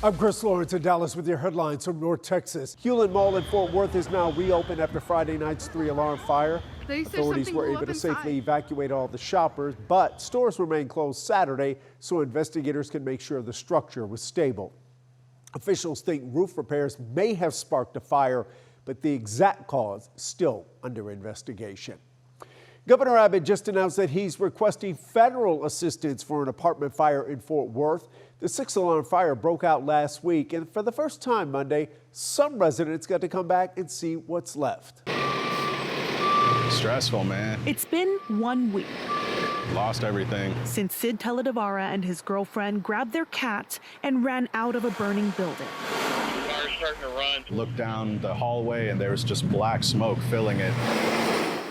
I'm Chris Lawrence in Dallas with your headlines from North Texas. Hewlett Mall in Fort Worth is now reopened after Friday night's 3-alarm fire. Authorities were able to safely evacuate all the shoppers, but stores remain closed Saturday so investigators can make sure the structure was stable. Officials think roof repairs may have sparked a fire, but the exact cause still under investigation. Governor Abbott just announced that he's requesting federal assistance for an apartment fire in Fort Worth. The 6-alarm fire broke out last week, and for the first time Monday, some residents got to come back and see what's left. Stressful, man. It's been 1 week. Lost everything. Since Sid Taladevara and his girlfriend grabbed their cat and ran out of a burning building. Fire's starting to run. Looked down the hallway and there was just black smoke filling it.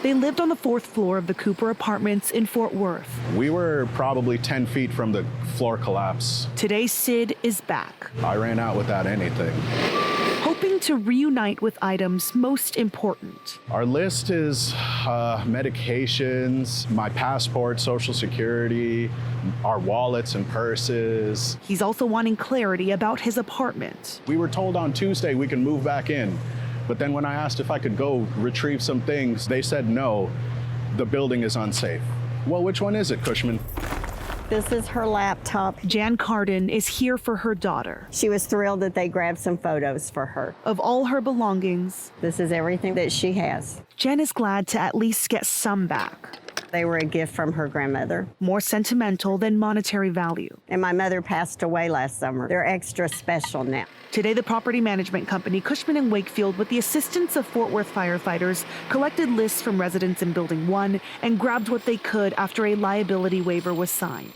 They lived on the 4th floor of the Cooper Apartments in Fort Worth. We were probably 10 feet from the floor collapse. Today, Sid is back. I ran out without anything. Hoping to reunite with items most important. Our list is medications, my passport, Social Security, our wallets and purses. He's also wanting clarity about his apartment. We were told on Tuesday we can move back in. But then when I asked if I could go retrieve some things, they said no, the building is unsafe. Well, which one is it, Cushman? This is her laptop. Jan Carden is here for her daughter. She was thrilled that they grabbed some photos for her. Of all her belongings, this is everything that she has. Jen is glad to at least get some back. They were a gift from her grandmother. More sentimental than monetary value. And my mother passed away last summer. They're extra special now. Today, the property management company Cushman & Wakefield, with the assistance of Fort Worth firefighters, collected lists from residents in Building 1 and grabbed what they could after a liability waiver was signed.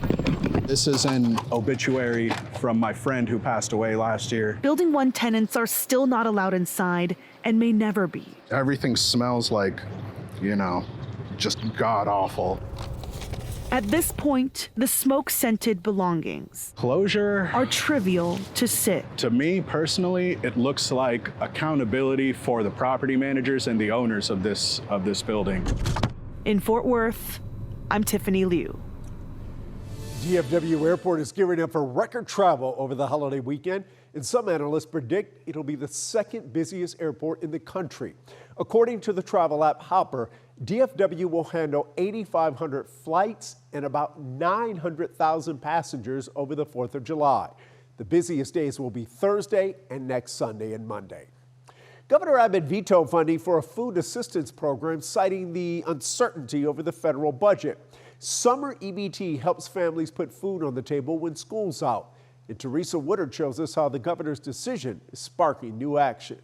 This is an obituary from my friend who passed away last year. Building 1 tenants are still not allowed inside and may never be. Everything smells like, just god-awful. At this point, the smoke-scented belongings Closure are trivial to Sid. To me, personally, it looks like accountability for the property managers and the owners of this building. In Fort Worth, I'm Tiffany Liu. DFW Airport is gearing up for record travel over the holiday weekend, and some analysts predict it'll be the second busiest airport in the country. According to the travel app Hopper, DFW will handle 8,500 flights and about 900,000 passengers over the 4th of July. The busiest days will be Thursday and next Sunday and Monday. Governor Abbott vetoed funding for a food assistance program, citing the uncertainty over the federal budget. Summer EBT helps families put food on the table when school's out. And Teresa Woodard shows us how the governor's decision is sparking new action.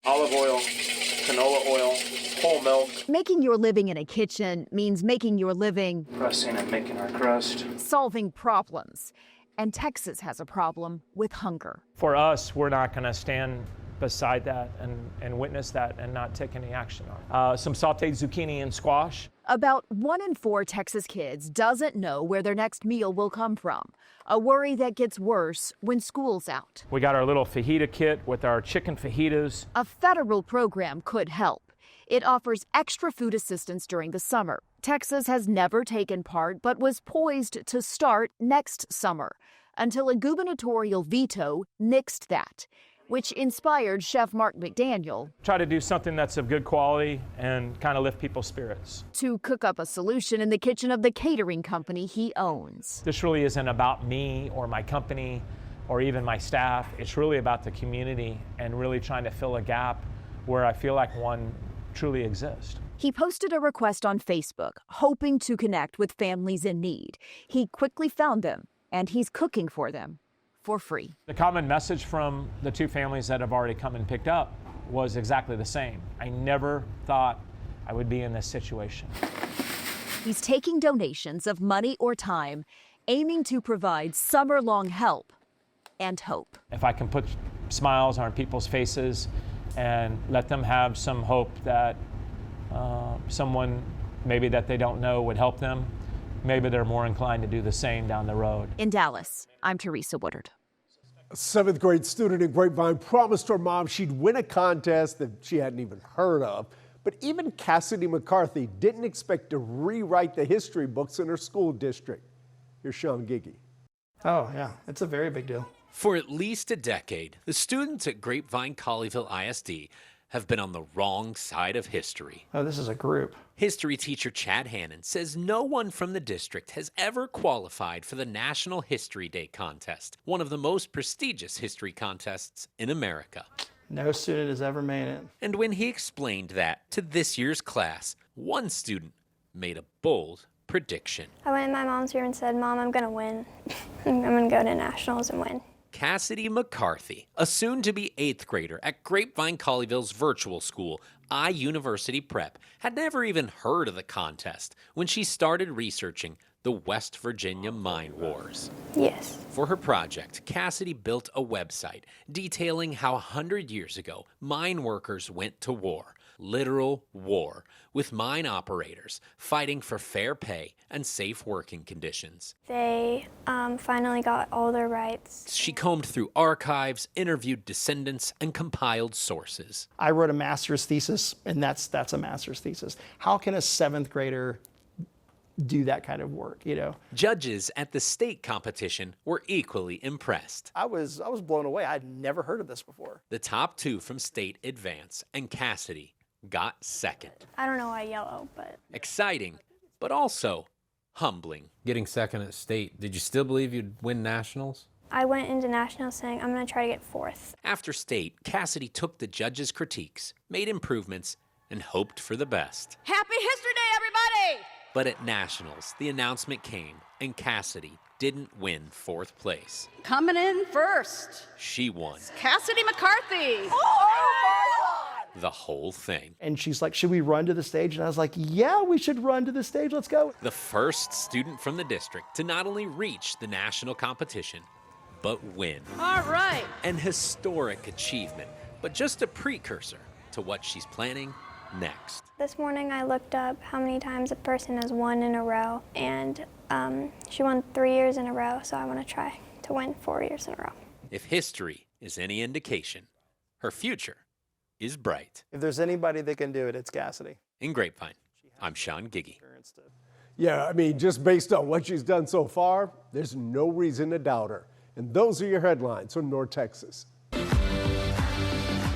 Olive oil, canola oil, whole milk. Making your living in a kitchen means making your living Pressing and making our crust. solving problems. And Texas has a problem with hunger. For us, we're not going to stand beside that and witness that and not take any action on it. Some sauteed zucchini and squash. About 1 in 4 Texas kids doesn't know where their next meal will come from. A worry that gets worse when school's out. We got our little fajita kit with our chicken fajitas. A federal program could help. It offers extra food assistance during the summer. Texas has never taken part, but was poised to start next summer, until a gubernatorial veto nixed that, which inspired Chef Mark McDaniel Try to do something that's of good quality and kind of lift people's spirits. to cook up a solution in the kitchen of the catering company he owns. This really isn't about me or my company or even my staff. It's really about the community and really trying to fill a gap where I feel like one truly exists. He posted a request on Facebook, hoping to connect with families in need. He quickly found them, and he's cooking for them for free. The common message from the 2 families that have already come and picked up was exactly the same. I never thought I would be in this situation. He's taking donations of money or time, aiming to provide summer-long help and hope. If I can put smiles on people's faces and let them have some hope that someone maybe that they don't know would help them, maybe they're more inclined to do the same down the road. In Dallas, I'm Teresa Woodard. A 7th grade student in Grapevine promised her mom she'd win a contest that she hadn't even heard of. But even Cassidy McCarthy didn't expect to rewrite the history books in her school district. Here's Sean Giggy. Oh, yeah, it's a very big deal. For at least a decade, the students at Grapevine Colleyville ISD have been on the wrong side of history. Oh, this is a group. History teacher Chad Hannon says no one from the district has ever qualified for the National History Day contest, one of the most prestigious history contests in America. No student has ever made it. And when he explained that to this year's class, one student made a bold prediction. I went in my mom's room and said, "Mom, I'm gonna win. I'm gonna go to nationals and win." Cassidy McCarthy, a soon-to-be 8th grader at Grapevine Colleyville's virtual school, iUniversity Prep, had never even heard of the contest when she started researching the West Virginia Mine Wars. Yes. For her project, Cassidy built a website detailing how 100 years ago mine workers went to war, literal war, with mine operators fighting for fair pay and safe working conditions. They finally got all their rights. She combed through archives, interviewed descendants, and compiled sources. I wrote a master's thesis, and that's a master's thesis. How can a 7th grader do that kind of work, you know? Judges at the state competition were equally impressed. I was blown away. I'd never heard of this before. The top 2 from state advance, and Cassidy got second. I don't know why yellow, but... Exciting, but also humbling. Getting second at state, did you still believe you'd win nationals? I went into nationals saying, I'm gonna try to get 4th. After state, Cassidy took the judges' critiques, made improvements, and hoped for the best. Happy History Day, everybody! But at nationals, the announcement came, and Cassidy didn't win 4th place. Coming in first, She won Cassidy McCarthy. the whole thing. And she's like, should we run to the stage? And I was like, yeah, we should run to the stage. Let's go. The first student from the district to not only reach the national competition, but win. All right. An historic achievement, but just a precursor to what she's planning next. This morning I looked up how many times a person has won in a row, and she won 3 years in a row, so I want to try to win 4 years in a row. If history is any indication, her future is bright. If there's anybody that can do it, it's Cassidy. In Grapevine, I'm Sean Giggy. Yeah, I mean, just based on what she's done so far, there's no reason to doubt her. And those are your headlines from North Texas.